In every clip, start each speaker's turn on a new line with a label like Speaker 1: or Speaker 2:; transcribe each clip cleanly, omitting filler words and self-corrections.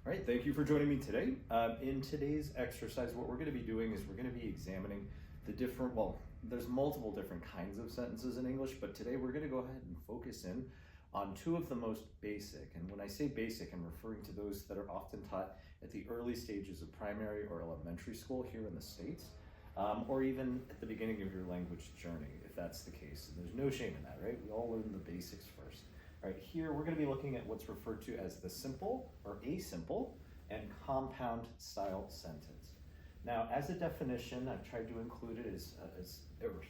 Speaker 1: All right, thank you for joining me today. In today's exercise, what we're going to be doing is we're going to be examining the different, there's multiple different kinds of sentences in English, but today we're going to go ahead and focus in on two of the most basic. And when I say basic, I'm referring to those that are often taught at the early stages of primary or elementary school here in the States, or even at the beginning of your language journey, if that's the case. And there's no shame in that, right? We all learn the basics first. All right, here we're going to be looking at what's referred to as the simple or asimple and compound style sentence. Now, as a definition, I've tried to include it as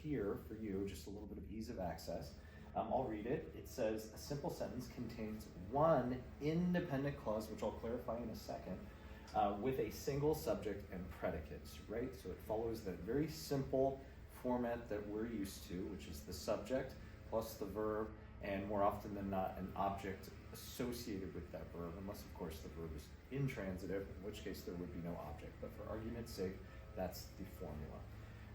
Speaker 1: here for you, just a little bit of ease of access. I'll read it. It says, a simple sentence contains one independent clause, which I'll clarify in a second, with a single subject and predicates, right? So it follows that very simple format that we're used to, which is the subject plus the verb, and more often than not, an object associated with that verb, unless of course the verb is intransitive, in which case there would be no object. But for argument's sake, that's the formula.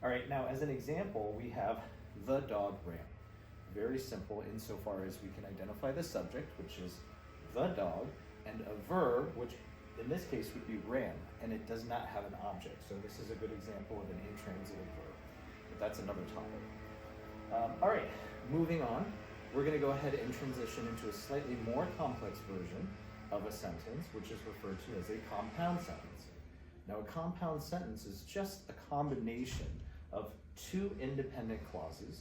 Speaker 1: All right, now as an example, we have the dog ran. Very simple insofar as we can identify the subject, which is the dog, and a verb, which in this case would be ran, and it does not have an object. So this is a good example of an intransitive verb, but that's another topic. All right, moving on. We're going to go ahead and transition into a slightly more complex version of a sentence, which is referred to as a compound sentence. Now, a compound sentence is just a combination of two independent clauses,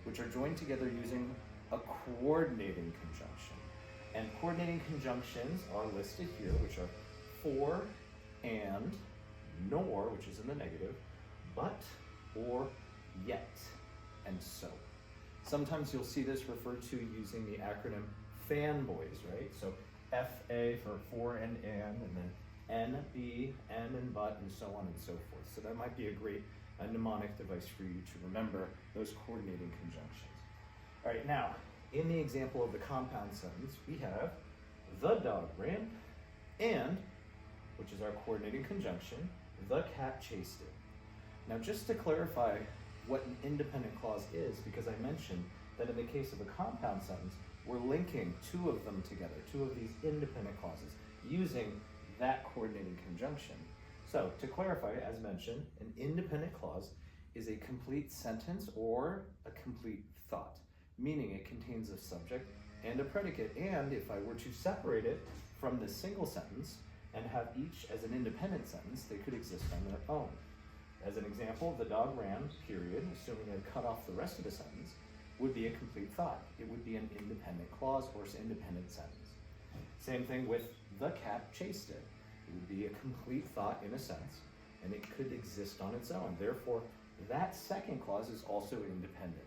Speaker 1: which are joined together using a coordinating conjunction. And coordinating conjunctions are listed here, which are for, and, nor, which is in the negative, but, or, yet, and so. Sometimes you'll see this referred to using the acronym fanboys, right? So FA for and then NB, N and but, and so on and so forth. So that might be a great mnemonic device for you to remember those coordinating conjunctions. All right, now, in the example of the compound sentence, we have the dog ran, and, which is our coordinating conjunction, the cat chased it. Now, just to clarify what an independent clause is, because I mentioned that in the case of a compound sentence, we're linking two of them together, two of these independent clauses, using that coordinating conjunction. So, to clarify, as mentioned, an independent clause is a complete sentence or a complete thought, meaning it contains a subject and a predicate, and if I were to separate it from the single sentence and have each as an independent sentence, they could exist on their own. As an example, the dog ran, period, assuming I'd cut off the rest of the sentence, would be a complete thought. It would be an independent clause or an independent sentence. Same thing with the cat chased it. It would be a complete thought in a sense, and it could exist on its own. Therefore, that second clause is also independent.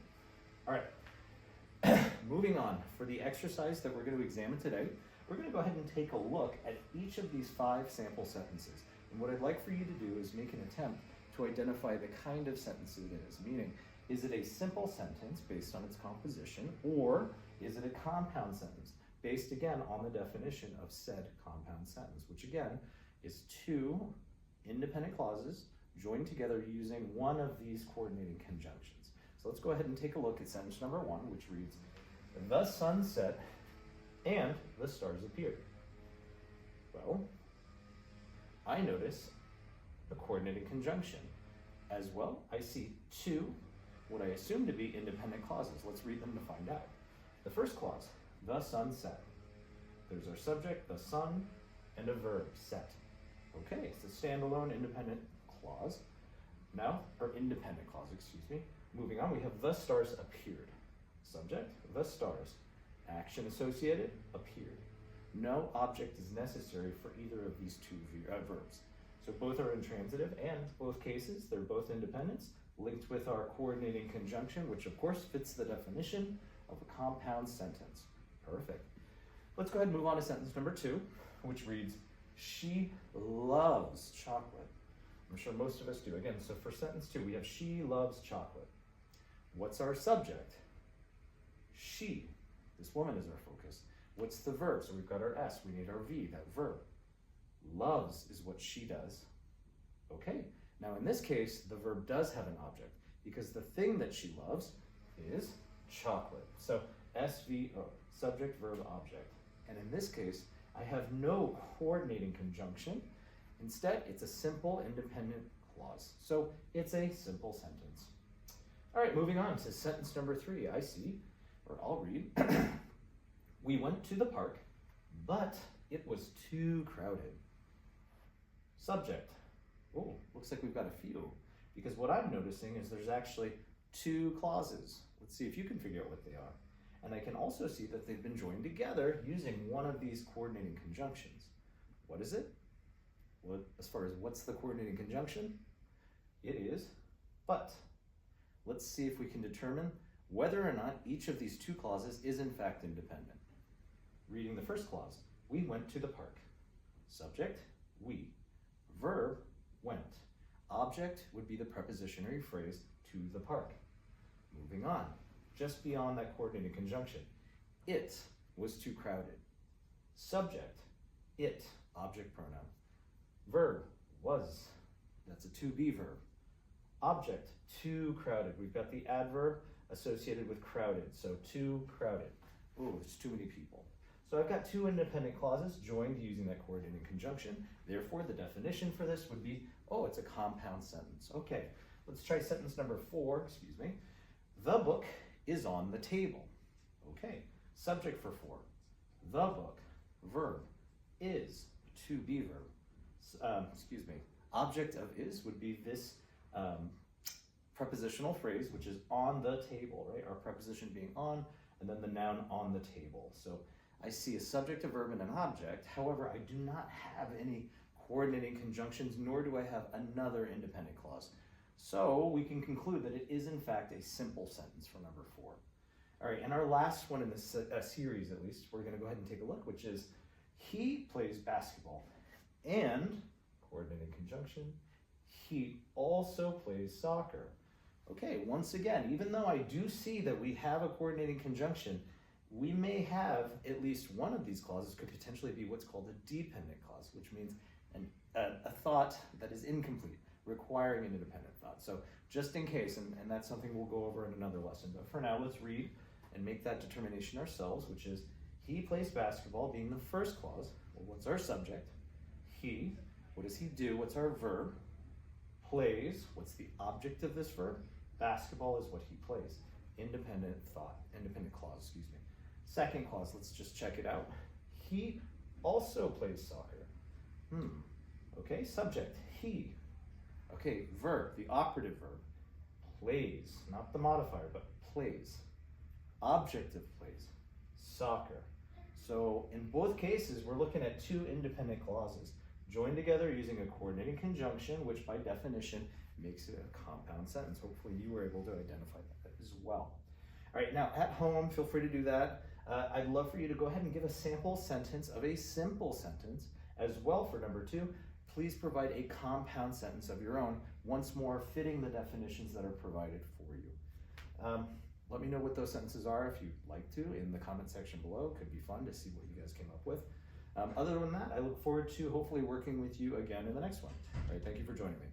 Speaker 1: All right, moving on. For the exercise that we're going to examine today, we're going to go ahead and take a look at each of these 5 sample sentences. And what I'd like for you to do is make an attempt to identify the kind of sentence it is, meaning, is it a simple sentence based on its composition, or is it a compound sentence based again on the definition of said compound sentence, which again is two independent clauses joined together using one of these coordinating conjunctions. So let's go ahead and take a look at sentence number 1, which reads, the sun set and the stars appeared. Well, I notice a coordinating conjunction. As well, I see two, what I assume to be independent clauses. Let's read them to find out. The first clause, the sun set. There's our subject, the sun, and a verb, set. Okay, it's a standalone independent clause. Now, or independent clause, excuse me. Moving on, we have the stars appeared. Subject, the stars. Action associated, appeared. No object is necessary for either of these two verbs. So both are intransitive, and both cases, they're both independents, linked with our coordinating conjunction, which of course fits the definition of a compound sentence. Perfect. Let's go ahead and move on to sentence number 2, which reads, she loves chocolate. I'm sure most of us do. Again, so for sentence 2, we have she loves chocolate. What's our subject? She. This woman is our focus. What's the verb? So we've got our S, we need our V, that verb. Loves is what she does. Okay, now in this case, the verb does have an object because the thing that she loves is chocolate. So SVO, subject, verb, object. And in this case, I have no coordinating conjunction. Instead, it's a simple independent clause. So it's a simple sentence. All right, moving on to sentence number 3. I see, or I'll read. We went to the park, but it was too crowded. Subject. Oh, looks like we've got a few, because what I'm noticing is there's actually 2 clauses. Let's see if you can figure out what they are. And I can also see that they've been joined together using one of these coordinating conjunctions. What is it? Well, as far as what's the coordinating conjunction? It is but. Let's see if we can determine whether or not each of these 2 clauses is in fact independent. Reading the first clause, we went to the park. Subject, we. Verb, went. Object would be the prepositionary phrase to the park. Moving on, just beyond that coordinating conjunction. It was too crowded. Subject, it, object pronoun. Verb, was, that's a to be verb. Object, too crowded. We've got the adverb associated with crowded, so too crowded. Ooh, it's too many people. So I've got 2 independent clauses joined using that coordinating conjunction. Therefore, the definition for this would be, oh, it's a compound sentence. Okay, let's try sentence number 4, excuse me. The book is on the table. Okay, subject for 4. The book, verb, is, to be verb. Object of is would be this prepositional phrase, which is on the table, right? Our preposition being on, and then the noun on the table. So I see a subject, a verb, and an object. However, I do not have any coordinating conjunctions, nor do I have another independent clause. So we can conclude that it is in fact a simple sentence for number 4. All right, and our last one in this series, at least, we're going to go ahead and take a look, which is he plays basketball, and coordinating conjunction, he also plays soccer. Okay, once again, even though I do see that we have a coordinating conjunction, we may have at least one of these clauses could potentially be what's called a dependent clause, which means a thought that is incomplete, requiring an independent thought. So just in case, and that's something we'll go over in another lesson, but for now, let's read and make that determination ourselves, which is he plays basketball being the first clause. Well, what's our subject? He. What does he do? What's our verb? Plays. What's the object of this verb? Basketball is what he plays. Independent clause, excuse me. Second clause, let's just check it out. He also plays soccer. Okay, subject, he. Okay, verb, the operative verb. Plays, not the modifier, but plays. Object of plays, soccer. So in both cases, we're looking at 2 independent clauses joined together using a coordinating conjunction, which by definition makes it a compound sentence. Hopefully you were able to identify that as well. All right, now at home, feel free to do that. I'd love for you to go ahead and give a sample sentence of a simple sentence as well for number 2. Please provide a compound sentence of your own, once more fitting the definitions that are provided for you. Let me know what those sentences are if you'd like to in the comment section below. Could be fun to see what you guys came up with. Other than that, I look forward to hopefully working with you again in the next one. All right, thank you for joining me.